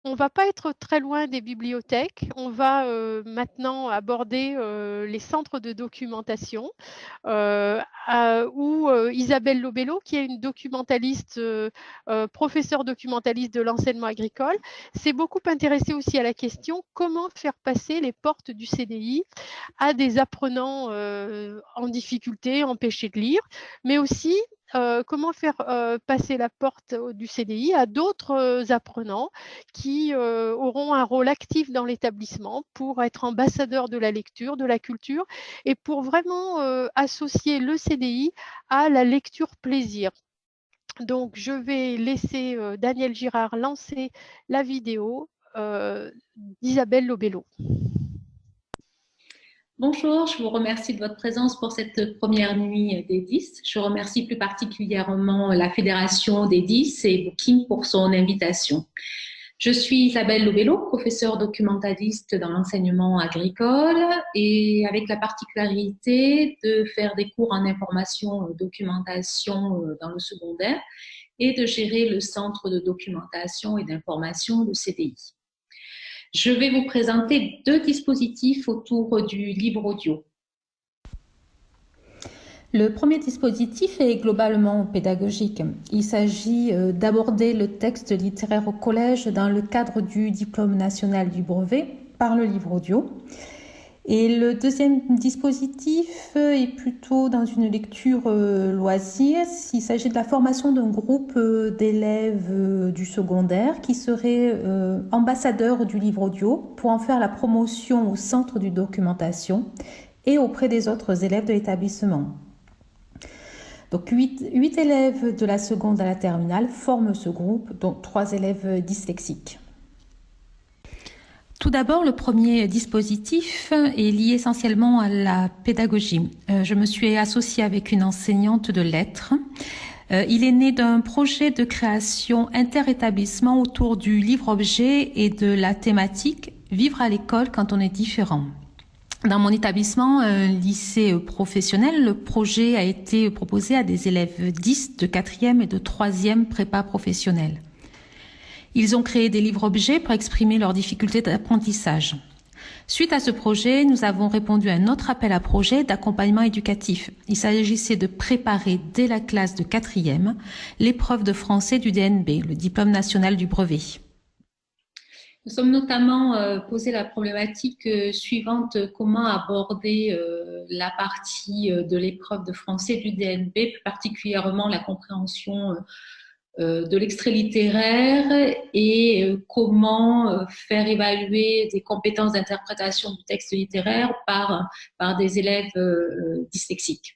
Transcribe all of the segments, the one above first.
on va pas être très loin des bibliothèques. On va, maintenant aborder, les centres de documentation, où, Isabelle Lobello, qui est une documentaliste, professeure documentaliste de l'enseignement agricole, s'est beaucoup intéressée aussi à la question: comment faire passer les portes du CDI à des apprenants, en difficulté, empêchés de lire, mais aussi, comment faire, passer la porte du CDI à d'autres, apprenants qui, auront un rôle actif dans l'établissement pour être ambassadeurs de la lecture, de la culture et pour vraiment, associer le CDI à la lecture plaisir. Donc je vais laisser, Daniel Girard lancer la vidéo, d'Isabelle Lobello. Bonjour, je vous remercie de votre présence pour cette première nuit des 10. Je remercie plus particulièrement la Fédération des 10 et Booking pour son invitation. Je suis Isabelle Lobello, professeure documentaliste dans l'enseignement agricole et avec la particularité de faire des cours en information documentation dans le secondaire et de gérer le centre de documentation et d'information, le CDI. Je vais vous présenter deux dispositifs autour du livre audio. Le premier dispositif est globalement pédagogique. Il s'agit d'aborder le texte littéraire au collège dans le cadre du diplôme national du brevet par le livre audio. Et le deuxième dispositif est plutôt dans une lecture loisir. Il s'agit de la formation d'un groupe d'élèves du secondaire qui seraient ambassadeurs du livre audio pour en faire la promotion au centre de documentation et auprès des autres élèves de l'établissement. Donc 8 élèves de la seconde à la terminale forment ce groupe, dont 3 élèves dyslexiques. Tout d'abord, le premier dispositif est lié essentiellement à la pédagogie. Je me suis associée avec une enseignante de lettres. Il est né d'un projet de création inter-établissement autour du livre-objet et de la thématique « Vivre à l'école quand on est différent ». Dans mon établissement, un lycée professionnel, le projet a été proposé à des élèves 10 de 4e et de 3e prépa professionnelle. Ils ont créé des livres-objets pour exprimer leurs difficultés d'apprentissage. Suite à ce projet, nous avons répondu à un autre appel à projet d'accompagnement éducatif. Il s'agissait de préparer dès la classe de 4e l'épreuve de français du DNB, le diplôme national du brevet. Nous sommes notamment posé la problématique suivante, comment aborder la partie de l'épreuve de français du DNB, plus particulièrement la compréhension de l'extrait littéraire et comment faire évaluer des compétences d'interprétation du texte littéraire par des élèves dyslexiques.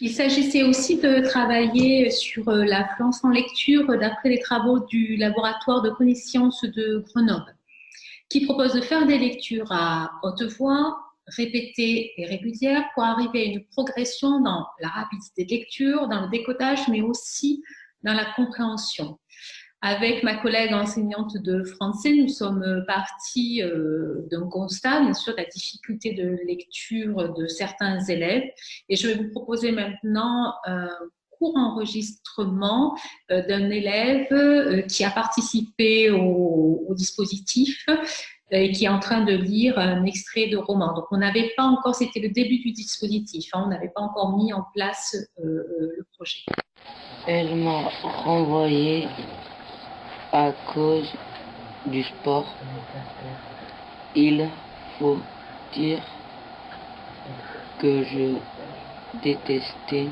Il s'agissait aussi de travailler sur l'affluence en lecture d'après les travaux du laboratoire de connaissances de Grenoble, qui propose de faire des lectures à haute voix, répétées et régulières pour arriver à une progression dans la rapidité de lecture, dans le décodage, mais aussi dans la compréhension. Avec ma collègue enseignante de français, nous sommes partis d'un constat, bien sûr, de la difficulté de lecture de certains élèves. Et je vais vous proposer maintenant un court enregistrement d'un élève qui a participé au dispositif et qui est en train de lire un extrait de roman. Donc, on n'avait pas encore, c'était le début du dispositif, hein, on n'avait pas encore mis en place le projet. Elle m'a renvoyé à cause du sport. Il faut dire que je détestais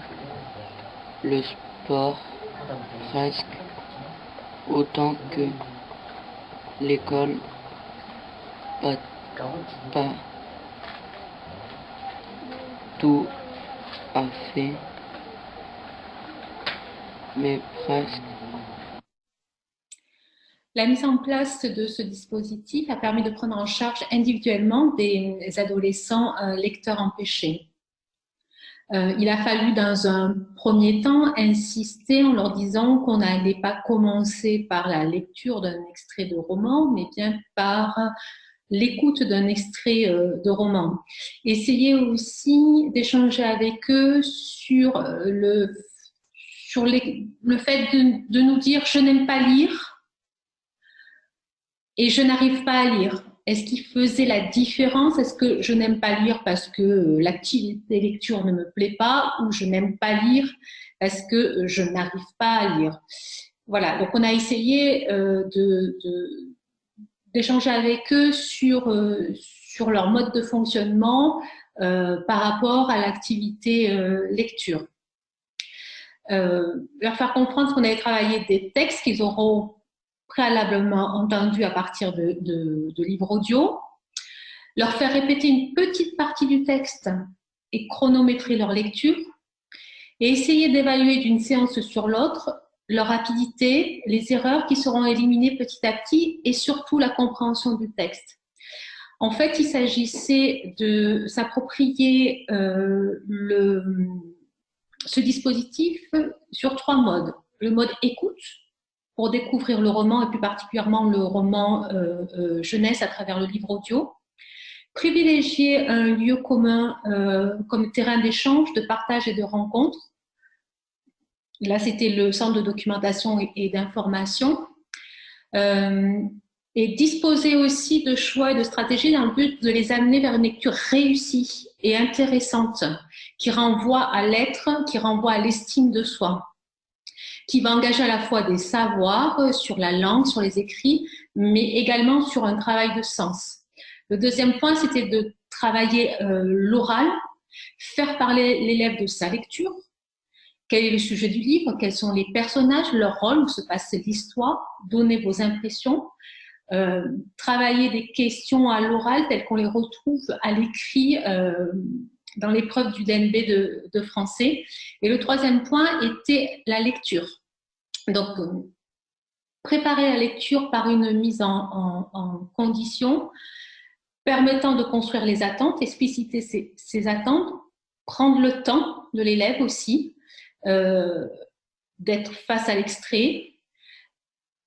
le sport presque autant que l'école, pas tout à fait, mais presque. La mise en place de ce dispositif a permis de prendre en charge individuellement des adolescents lecteurs empêchés. Il a fallu dans un premier temps insister en leur disant qu'on n'allait pas commencer par la lecture d'un extrait de roman, mais bien par l'écoute d'un extrait de roman. Essayer aussi d'échanger avec eux sur le fait de nous dire je n'aime pas lire et je n'arrive pas à lire. Est-ce qu'il faisait la différence? Est-ce que je n'aime pas lire parce que l'activité lecture ne me plaît pas, ou je n'aime pas lire parce que je n'arrive pas à lire? Voilà, donc on a essayé d'échanger avec eux sur leur mode de fonctionnement par rapport à l'activité lecture. Leur faire comprendre qu'on avait travaillé des textes qu'ils auront préalablement entendus à partir de livres audio, leur faire répéter une petite partie du texte et chronométrer leur lecture, et essayer d'évaluer d'une séance sur l'autre leur rapidité, les erreurs qui seront éliminées petit à petit, et surtout la compréhension du texte. En fait, il s'agissait de s'approprier ce dispositif sur 3 modes. Le mode écoute, pour découvrir le roman, et plus particulièrement le roman jeunesse à travers le livre audio. Privilégier un lieu commun comme terrain d'échange, de partage et de rencontre. Là, c'était le centre de documentation et d'information. Et disposer aussi de choix et de stratégies dans le but de les amener vers une lecture réussie et intéressante, qui renvoie à l'être, qui renvoie à l'estime de soi, qui va engager à la fois des savoirs sur la langue, sur les écrits, mais également sur un travail de sens. Le deuxième point, c'était de travailler l'oral, faire parler l'élève de sa lecture. Quel est le sujet du livre? Quels sont les personnages, leur rôle, où se passe l'histoire? Donnez vos impressions. Travailler des questions à l'oral telles qu'on les retrouve à l'écrit dans l'épreuve du DNB de français. Et le troisième point était la lecture. Donc, préparer la lecture par une mise en condition permettant de construire les attentes, expliciter ces attentes, prendre le temps de l'élève aussi, d'être face à l'extrait,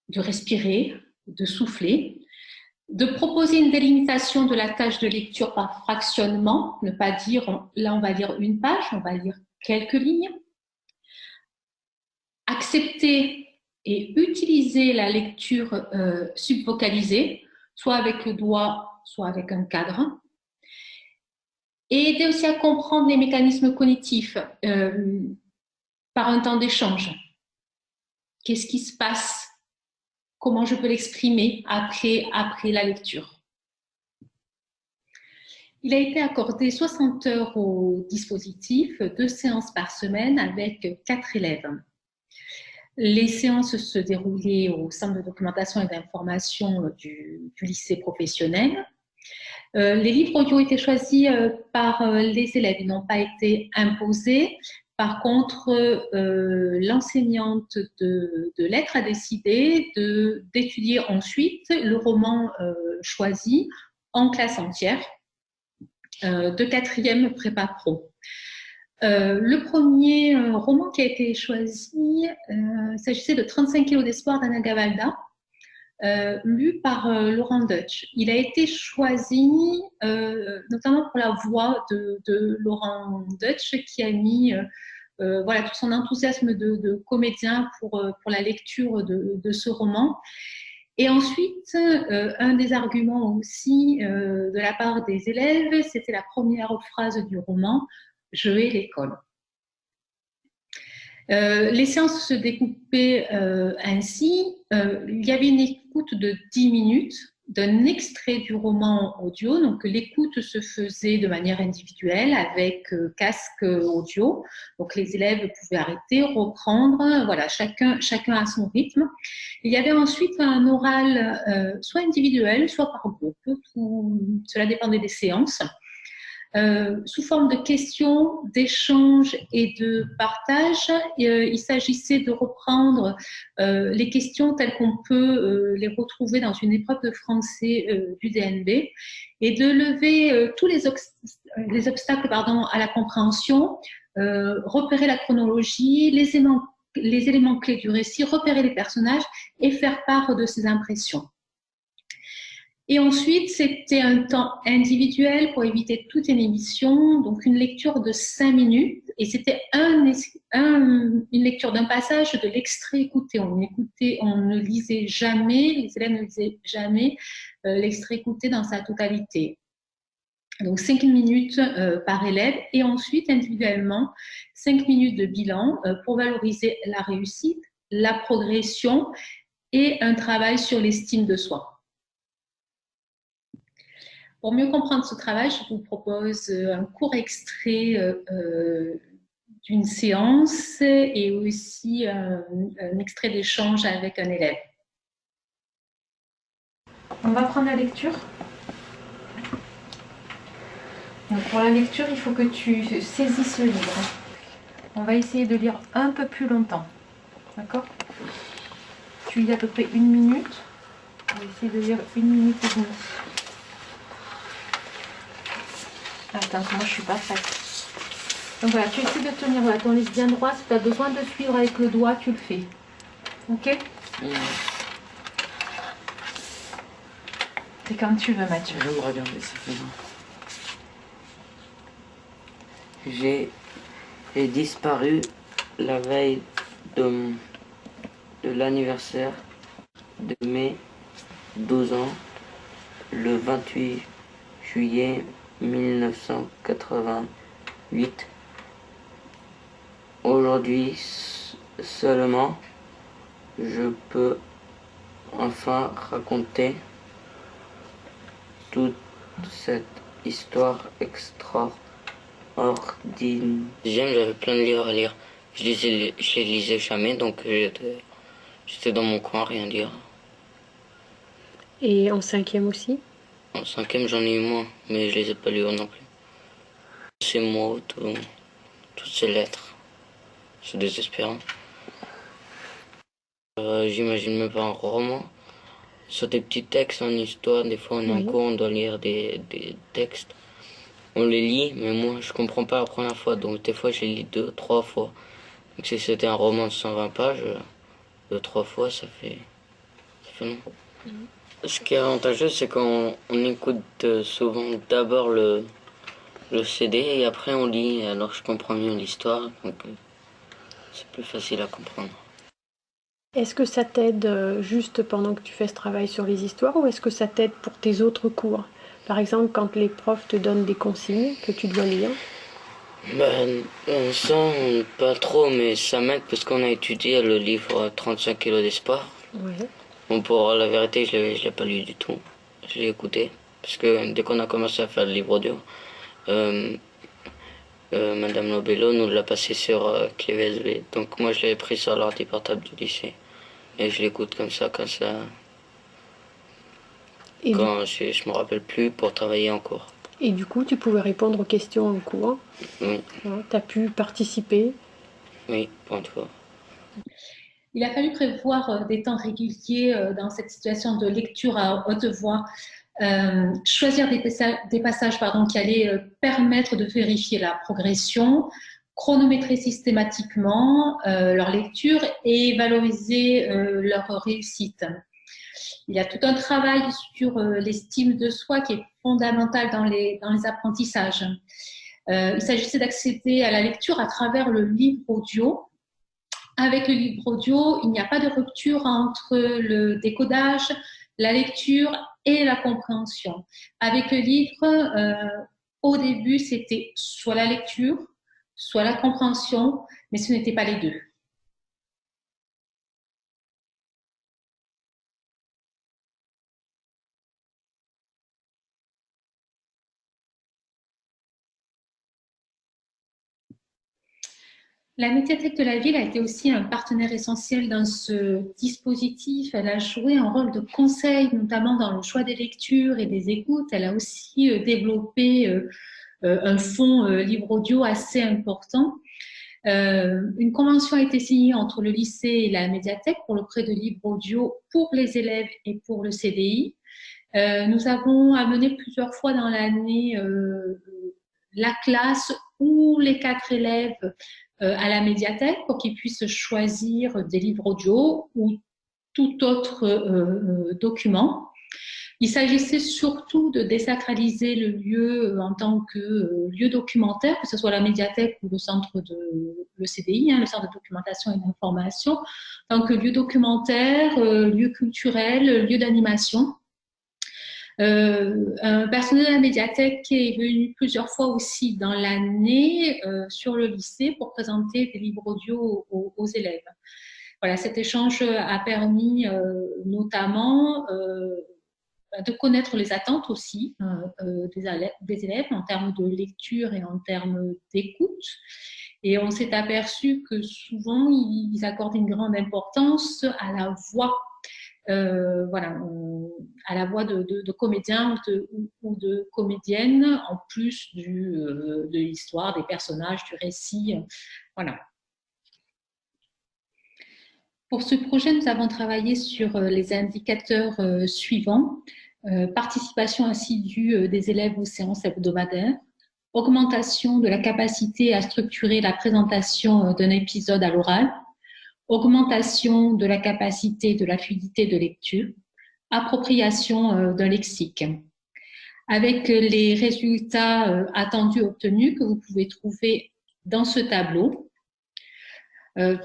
de respirer, de souffler, de proposer une délimitation de la tâche de lecture par fractionnement, ne pas dire là on va lire une page, on va lire quelques lignes. Accepter et utiliser la lecture subvocalisée, soit avec le doigt, soit avec un cadre. Et aider aussi à comprendre les mécanismes cognitifs par un temps d'échange. Qu'est-ce qui se passe? Comment je peux l'exprimer après la lecture? Il a été accordé 60 heures au dispositif, 2 séances par semaine avec 4 élèves. Les séances se déroulaient au centre de documentation et d'information du lycée professionnel. Les livres audio étaient choisis par les élèves, ils n'ont pas été imposés. Par contre, l'enseignante de lettres a décidé d'étudier ensuite le roman choisi en classe entière de 4e prépa pro. Le premier roman qui a été choisi, il s'agissait de 35 kilos d'espoir d'Anna Gavalda, lu par Laurent Deutsch. Il a été choisi notamment pour la voix de Laurent Deutsch, qui a mis voilà, tout son enthousiasme de comédien pour la lecture de ce roman. Et ensuite, un des arguments aussi de la part des élèves, c'était la première phrase du roman, « Je hais l'école ». Les séances se découpaient ainsi. Il y avait une écoute de 10 minutes d'un extrait du roman audio. Donc, l'écoute se faisait de manière individuelle avec casque audio. Donc, les élèves pouvaient arrêter, reprendre. Voilà, chacun à son rythme. Il y avait ensuite un oral soit individuel, soit par groupe. Cela dépendait des séances. sous forme de questions, d'échanges et de partage. Il s'agissait de reprendre les questions telles qu'on peut les retrouver dans une épreuve de français du DNB et de lever tous les obstacles à la compréhension, repérer la chronologie, les éléments clés du récit, repérer les personnages et faire part de ses impressions. Et ensuite, c'était un temps individuel pour éviter toute émission, donc une lecture de 5 minutes. Et c'était une lecture d'un passage de l'extrait écouté. On ne lisait jamais, les élèves ne lisaient jamais l'extrait écouté dans sa totalité. Donc 5 minutes par élève et ensuite individuellement 5 minutes de bilan pour valoriser la réussite, la progression et un travail sur l'estime de soi. Pour mieux comprendre ce travail, je vous propose un court extrait d'une séance et aussi un extrait d'échange avec un élève. On va prendre la lecture. Donc pour la lecture, il faut que tu saisisses le livre. On va essayer de lire un peu plus longtemps. D'accord? Tu lis à peu près 1 minute. On va essayer de lire 1 minute et demie. Attends, moi je suis pas faite. Donc voilà, tu essaies de tenir ton livre bien droit. Si tu as besoin de suivre avec le doigt, tu le fais. Ok? C'est comme tu veux, Mathieu. Je vais me regarder, ça fait bien. J'ai disparu la veille de l'anniversaire de mes 12 ans, le 28 juillet 1988. Aujourd'hui seulement, je peux enfin raconter toute cette histoire extraordinaire. J'avais plein de livres à lire. Je les lisais jamais, donc j'étais dans mon coin à rien lire. Et en 5e aussi? En 5e, j'en ai eu moins, mais je les ai pas lus non plus. Ces mots, toutes ces lettres, c'est désespérant. J'imagine même pas un roman. Sur des petits textes en histoire, des fois on est en cours, on doit lire des textes. On les lit, mais moi je comprends pas la première fois, donc des fois je les lis 2, 3 fois. Donc si c'était un roman de 120 pages, 2, 3 fois ça fait long. Ce qui est avantageux, c'est qu'on écoute souvent d'abord le CD et après on lit, alors je comprends mieux l'histoire, donc c'est plus facile à comprendre. Est-ce que ça t'aide juste pendant que tu fais ce travail sur les histoires ou est-ce que ça t'aide pour tes autres cours? Par exemple, quand les profs te donnent des consignes que tu dois lire? Ça, pas trop, mais ça m'aide parce qu'on a étudié le livre 35 kilos d'espoir. Ouais. Bon, pour la vérité, je l'ai pas lu du tout. Je l'ai écouté. Parce que dès qu'on a commencé à faire le livre audio, Madame Lobello nous l'a passé sur clé USB. Donc moi, je l'avais pris sur l'ordi portable du lycée. Et je l'écoute comme ça, quand je me rappelle plus pour travailler en cours. Et du coup, tu pouvais répondre aux questions en cours? Oui. Tu as pu participer? Oui, pour une fois. Il a fallu prévoir des temps réguliers dans cette situation de lecture à haute voix, choisir des passages qui allaient permettre de vérifier la progression, chronométrer systématiquement leur lecture et valoriser leur réussite. Il y a tout un travail sur l'estime de soi qui est fondamental dans les apprentissages. Il s'agissait d'accéder à la lecture à travers le livre audio. Avec le livre audio, il n'y a pas de rupture entre le décodage, la lecture et la compréhension. Avec le livre, au début, c'était soit la lecture, soit la compréhension, mais ce n'était pas les deux. La médiathèque de la ville a été aussi un partenaire essentiel dans ce dispositif. Elle a joué un rôle de conseil, notamment dans le choix des lectures et des écoutes. Elle a aussi développé un fonds livre audio assez important. Une convention a été signée entre le lycée et la médiathèque pour le prêt de livres audio pour les élèves et pour le CDI. Nous avons amené plusieurs fois dans l'année la classe ou les 4 élèves à la médiathèque pour qu'ils puissent choisir des livres audio ou tout autre document. Il s'agissait surtout de désacraliser le lieu en tant que lieu documentaire, que ce soit la médiathèque ou le centre le CDI, le centre de documentation et d'information, en tant que lieu documentaire, lieu culturel, lieu d'animation. Un personnel de la médiathèque est venu plusieurs fois aussi dans l'année sur le lycée pour présenter des livres audio aux élèves. Voilà, cet échange a permis notamment de connaître les attentes aussi des élèves en termes de lecture et en termes d'écoute. Et on s'est aperçu que souvent, ils accordent une grande importance à la voix, à la voix de comédiens ou de comédiennes, en plus de l'histoire, des personnages, du récit. Voilà. Pour ce projet, nous avons travaillé sur les indicateurs suivants. Participation assidue des élèves aux séances hebdomadaires, augmentation de la capacité à structurer la présentation d'un épisode à l'oral, augmentation de la capacité de la fluidité de lecture, appropriation d'un lexique. Avec les résultats attendus obtenus que vous pouvez trouver dans ce tableau.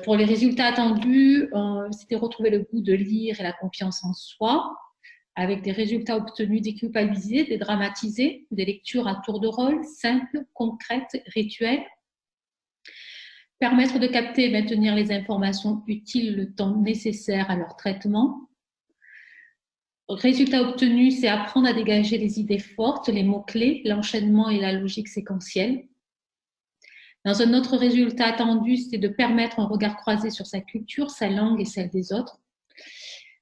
Pour les résultats attendus, c'était retrouver le goût de lire et la confiance en soi, avec des résultats obtenus déculpabilisés, dédramatisés, des lectures à tour de rôle, simples, concrètes, rituelles. Permettre de capter et maintenir les informations utiles le temps nécessaire à leur traitement. Résultat obtenu, c'est apprendre à dégager les idées fortes, les mots-clés, l'enchaînement et la logique séquentielle. Dans un autre résultat attendu, c'est de permettre un regard croisé sur sa culture, sa langue et celle des autres.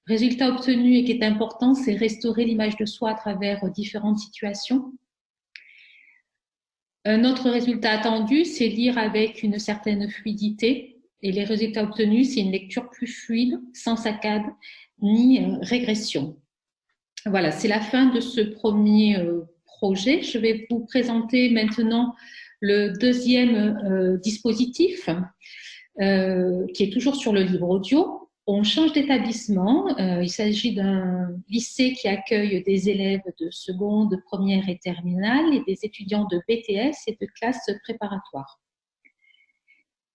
Résultat obtenu et qui est important, c'est restaurer l'image de soi à travers différentes situations. Un autre résultat attendu, c'est lire avec une certaine fluidité. Et les résultats obtenus, c'est une lecture plus fluide, sans saccade ni régression. Voilà, c'est la fin de ce premier projet. Je vais vous présenter maintenant le deuxième dispositif, qui est toujours sur le livre audio. On change d'établissement. Il s'agit d'un lycée qui accueille des élèves de seconde, première et terminale et des étudiants de BTS et de classes préparatoires.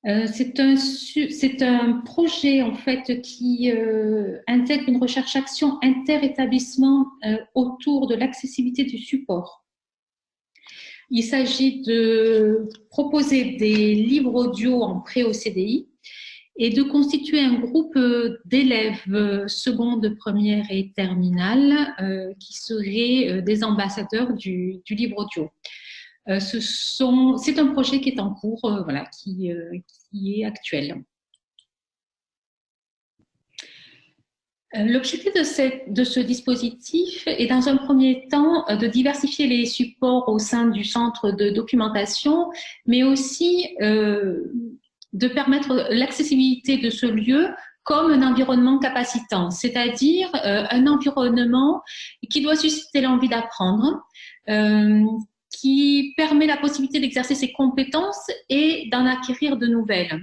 C'est un projet en fait qui intègre une recherche-action inter-établissement autour de l'accessibilité du support. Il s'agit de proposer des livres audio en pré au CDI et de constituer un groupe d'élèves seconde, première et terminale qui seraient des ambassadeurs du livre audio. C'est un projet qui est en cours, qui est actuel. L'objectif de ce dispositif est dans un premier temps de diversifier les supports au sein du centre de documentation, mais aussi de permettre l'accessibilité de ce lieu comme un environnement capacitant, c'est-à-dire un environnement qui doit susciter l'envie d'apprendre, qui permet la possibilité d'exercer ses compétences et d'en acquérir de nouvelles.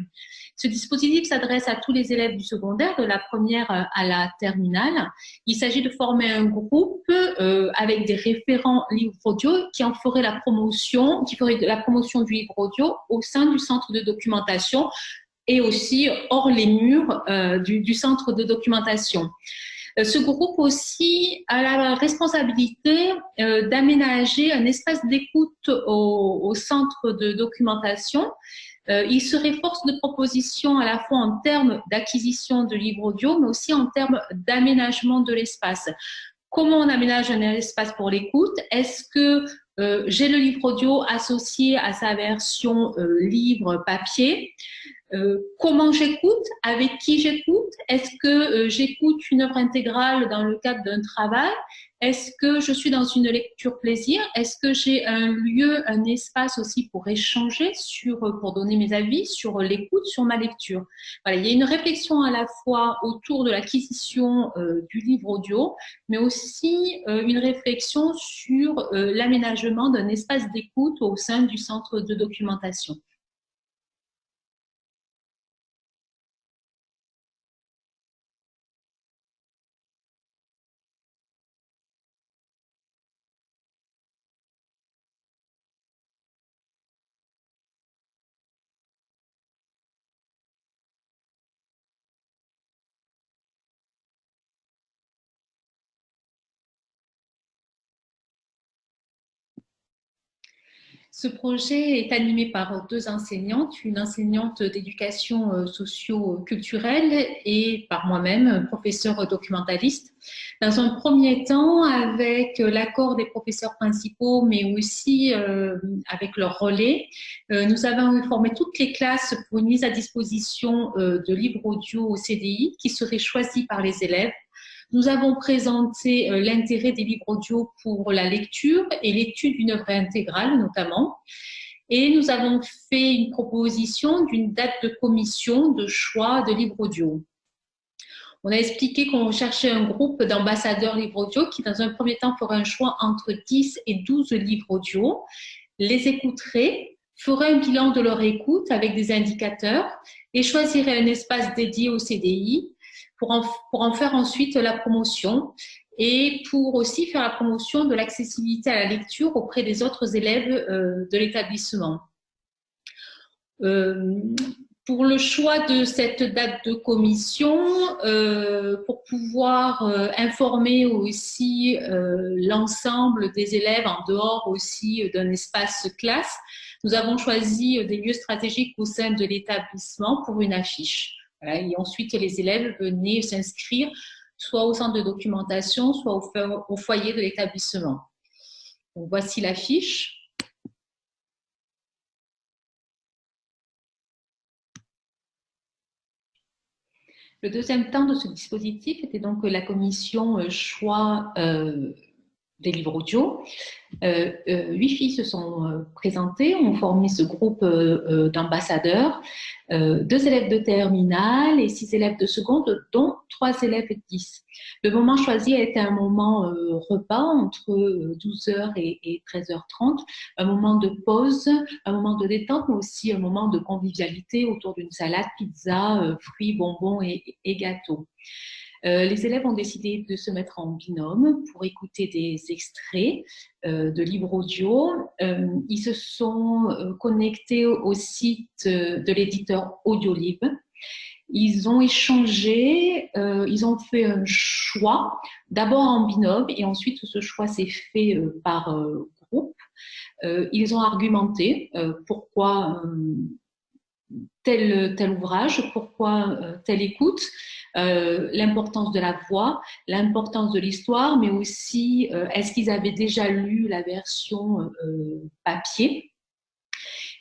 Ce dispositif s'adresse à tous les élèves du secondaire, de la première à la terminale. Il s'agit de former un groupe avec des référents livres audio qui ferait la promotion du livre audio au sein du centre de documentation et aussi hors les murs du centre de documentation. Ce groupe aussi a la responsabilité d'aménager un espace d'écoute au centre de documentation. Il serait force de proposition à la fois en termes d'acquisition de livres audio, mais aussi en termes d'aménagement de l'espace. Comment on aménage un espace pour l'écoute? Est-ce que j'ai le livre audio associé à sa version livre papier? Comment j'écoute? Avec qui j'écoute? Est-ce que j'écoute une œuvre intégrale dans le cadre d'un travail? Est-ce que je suis dans une lecture plaisir? Est-ce que j'ai un lieu, un espace aussi pour échanger, pour donner mes avis sur l'écoute, sur ma lecture? Voilà, il y a une réflexion à la fois autour de l'acquisition du livre audio, mais aussi une réflexion sur l'aménagement d'un espace d'écoute au sein du centre de documentation. Ce projet est animé par deux enseignantes, une enseignante d'éducation socio-culturelle et par moi-même, professeure documentaliste. Dans un premier temps, avec l'accord des professeurs principaux, mais aussi avec leur relais, nous avons informé toutes les classes pour une mise à disposition de livres audio au CDI qui seraient choisis par les élèves. Nous avons présenté l'intérêt des livres audio pour la lecture et l'étude d'une œuvre intégrale notamment. Et nous avons fait une proposition d'une date de commission de choix de livres audio. On a expliqué qu'on cherchait un groupe d'ambassadeurs livres audio qui, dans un premier temps, ferait un choix entre 10 et 12 livres audio, les écouterait, ferait un bilan de leur écoute avec des indicateurs et choisirait un espace dédié au CDI pour en faire ensuite la promotion et pour aussi faire la promotion de l'accessibilité à la lecture auprès des autres élèves de l'établissement. Pour le choix de cette date de commission, pour pouvoir informer aussi l'ensemble des élèves en dehors aussi d'un espace classe, nous avons choisi des lieux stratégiques au sein de l'établissement pour une affiche. Voilà, et ensuite, les élèves venaient s'inscrire soit au centre de documentation, soit au foyer de l'établissement. Voici l'affiche. Le deuxième temps de ce dispositif était donc la commission choix des livres audio. 8 filles se sont présentées, ont formé ce groupe d'ambassadeurs, 2 élèves de terminale et 6 élèves de seconde, dont 3 élèves 10. Le moment choisi a été un moment repas entre 12h et 13h30, un moment de pause, un moment de détente, mais aussi un moment de convivialité autour d'une salade, pizza, fruits, bonbons et gâteaux. Les élèves ont décidé de se mettre en binôme pour écouter des extraits de livres audio. Ils se sont connectés au site de l'éditeur Audiolib. Ils ont échangé, ils ont fait un choix, d'abord en binôme et ensuite ce choix s'est fait par groupe. Ils ont argumenté pourquoi tel ouvrage, pourquoi telle écoute, l'importance de la voix, l'importance de l'histoire, mais aussi est-ce qu'ils avaient déjà lu la version papier.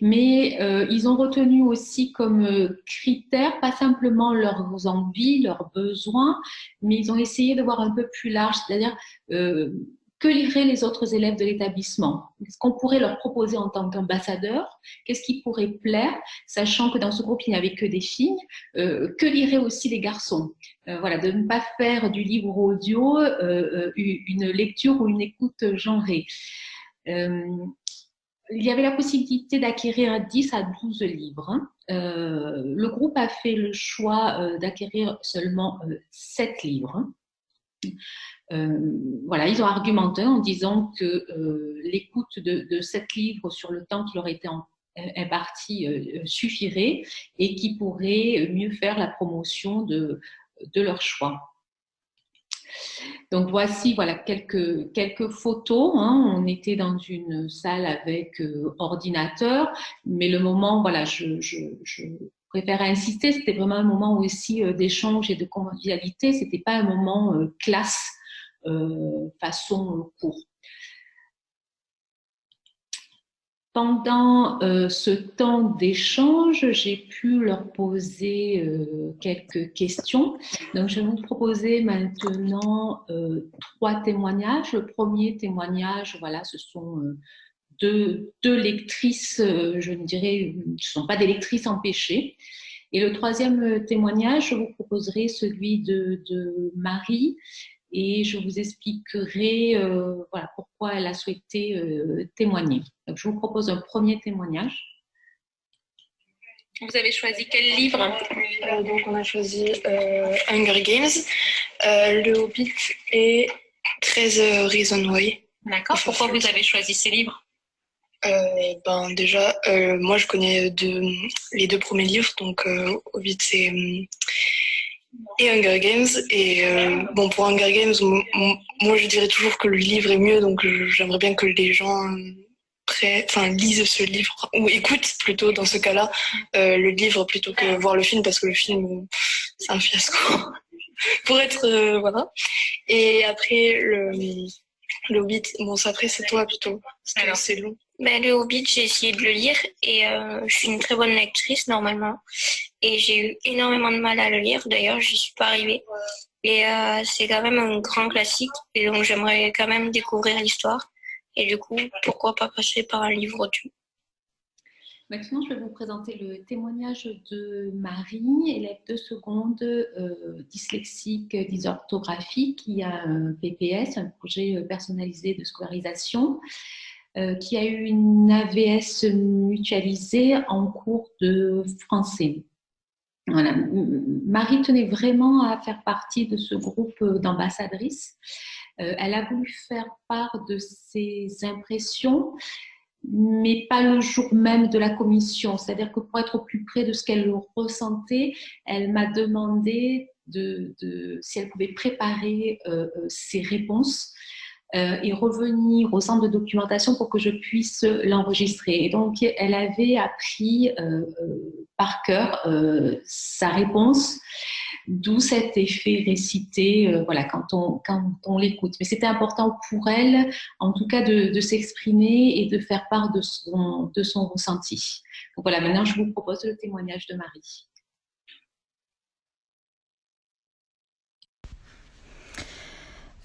Mais ils ont retenu aussi comme critère, pas simplement leurs envies, leurs besoins, mais ils ont essayé de voir un peu plus large, c'est-à-dire que liraient les autres élèves de l'établissement? Qu'est-ce qu'on pourrait leur proposer en tant qu'ambassadeurs? Qu'est-ce qui pourrait plaire, sachant que dans ce groupe, il n'y avait que des filles? Que liraient aussi les garçons? Voilà, de ne pas faire du livre audio une lecture ou une écoute genrée. Il y avait la possibilité d'acquérir 10 à 12 livres. Le groupe a fait le choix d'acquérir seulement 7 livres. Voilà, ils ont argumenté en disant que l'écoute de 7 livres sur le temps qui leur était imparti suffirait et qu'ils pourraient mieux faire la promotion de leur choix. Donc voici voilà quelques photos. Hein. On était dans une salle avec ordinateur, mais le moment, voilà, je préfère insister, c'était vraiment un moment aussi d'échange et de convivialité. C'était pas un moment classe façon cours. Pendant ce temps d'échange, j'ai pu leur poser quelques questions. Donc, je vais vous proposer maintenant 3 témoignages. Le premier témoignage, voilà, ce sont deux lectrices, je ne dirais, ce ne sont pas des lectrices empêchées. Et le troisième témoignage, je vous proposerai celui de Marie, et je vous expliquerai voilà, pourquoi elle a souhaité témoigner. Donc, je vous propose un premier témoignage. Vous avez choisi quel livre? Donc, on a choisi Hunger Games, Le Hobbit et 13 Reasons Why. D'accord. Pourquoi vous avez choisi ces livres? Déjà, moi, je connais les 2 premiers livres, donc Hobbit et Hunger Games. Et pour Hunger Games, moi je dirais toujours que le livre est mieux, donc j'aimerais bien que les gens lisent ce livre, ou écoutent plutôt dans ce cas-là le livre plutôt que voir le film, parce que le film c'est un fiasco. Pour être voilà. Et après le Hobbit, après c'est toi plutôt, parce que c'est long. Le Hobbit, j'ai essayé de le lire et je suis une très bonne lectrice normalement. Et j'ai eu énormément de mal à le lire. D'ailleurs, j'y suis pas arrivée. Et c'est quand même un grand classique. Et donc, j'aimerais quand même découvrir l'histoire. Et du coup, pourquoi pas passer par un livre audio. Maintenant, je vais vous présenter le témoignage de Marie, élève de seconde, dyslexique, dysorthographique, qui a un PPS, un projet personnalisé de scolarisation, qui a eu une AVS mutualisée en cours de français. Voilà. Marie tenait vraiment à faire partie de ce groupe d'ambassadrices. Elle a voulu faire part de ses impressions, mais pas le jour même de la commission. C'est-à-dire que pour être au plus près de ce qu'elle ressentait, elle m'a demandé si elle pouvait préparer ses réponses et revenir au centre de documentation pour que je puisse l'enregistrer. Et donc, elle avait appris par cœur sa réponse, d'où cet effet récité voilà, quand on l'écoute. Mais c'était important pour elle, en tout cas, de s'exprimer et de faire part de son ressenti. Donc voilà, maintenant, je vous propose le témoignage de Marie.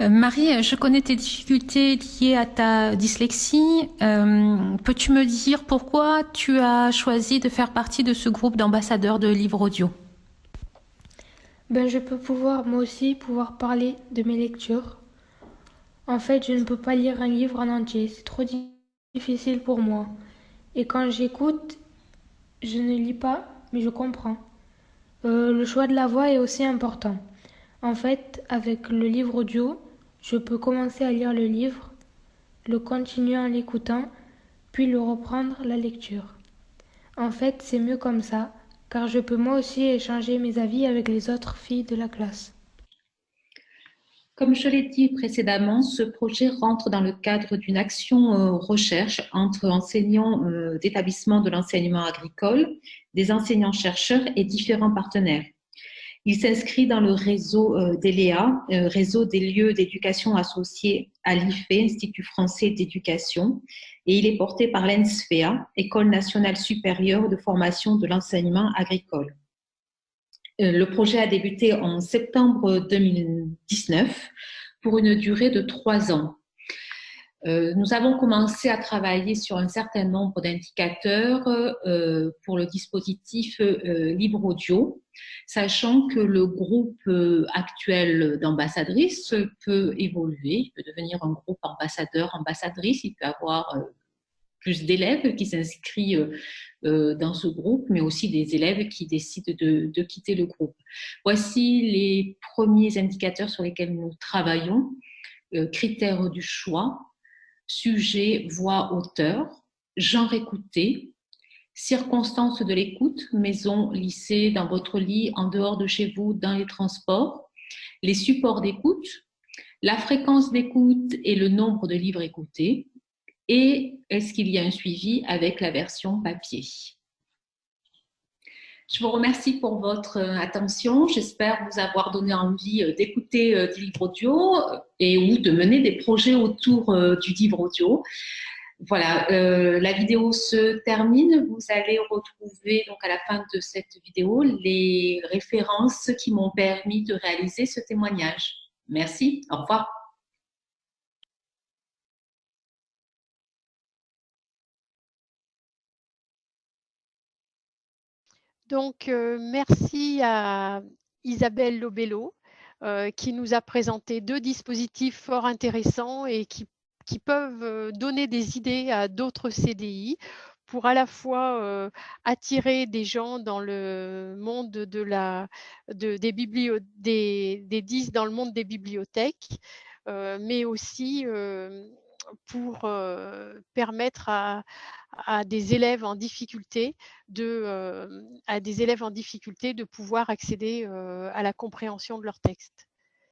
Marie, je connais tes difficultés liées à ta dyslexie. Peux-tu me dire pourquoi tu as choisi de faire partie de ce groupe d'ambassadeurs de livres audio? Je peux moi aussi pouvoir parler de mes lectures. En fait, je ne peux pas lire un livre en entier, c'est trop difficile pour moi. Et quand j'écoute, je ne lis pas, mais je comprends. Le choix de la voix est aussi important. En fait, avec le livre audio, je peux commencer à lire le livre, le continuer en l'écoutant, puis le reprendre la lecture. En fait, c'est mieux comme ça, car je peux moi aussi échanger mes avis avec les autres filles de la classe. Comme je l'ai dit précédemment, ce projet rentre dans le cadre d'une action recherche entre enseignants d'établissements de l'enseignement agricole, des enseignants-chercheurs et différents partenaires. Il s'inscrit dans le réseau d'ELEA, réseau des lieux d'éducation associés à l'IFE, Institut français d'éducation, et il est porté par l'ENSFEA, École nationale supérieure de formation de l'enseignement agricole. Le projet a débuté en septembre 2019 pour une durée de 3 ans. Nous avons commencé à travailler sur un certain nombre d'indicateurs pour le dispositif Libre Audio, sachant que le groupe actuel d'ambassadrices peut évoluer, il peut devenir un groupe ambassadeur-ambassadrice, il peut avoir plus d'élèves qui s'inscrivent dans ce groupe, mais aussi des élèves qui décident de quitter le groupe. Voici les premiers indicateurs sur lesquels nous travaillons. Critères du choix, sujet, voix, auteur, genre écouté, circonstances de l'écoute, maison, lycée, dans votre lit, en dehors de chez vous, dans les transports, les supports d'écoute, la fréquence d'écoute et le nombre de livres écoutés, et est-ce qu'il y a un suivi avec la version papier. Je vous remercie pour votre attention. J'espère vous avoir donné envie d'écouter du livre audio et ou de mener des projets autour du livre audio. Voilà, la vidéo se termine. Vous allez retrouver donc à la fin de cette vidéo les références qui m'ont permis de réaliser ce témoignage. Merci, au revoir. Donc, merci à Isabelle Lobello qui nous a présenté 2 dispositifs fort intéressants et qui peuvent donner des idées à d'autres CDI pour à la fois attirer des gens dans le monde des 10 dans le monde des bibliothèques, mais aussi pour permettre à des élèves en difficulté de pouvoir accéder à la compréhension de leur texte.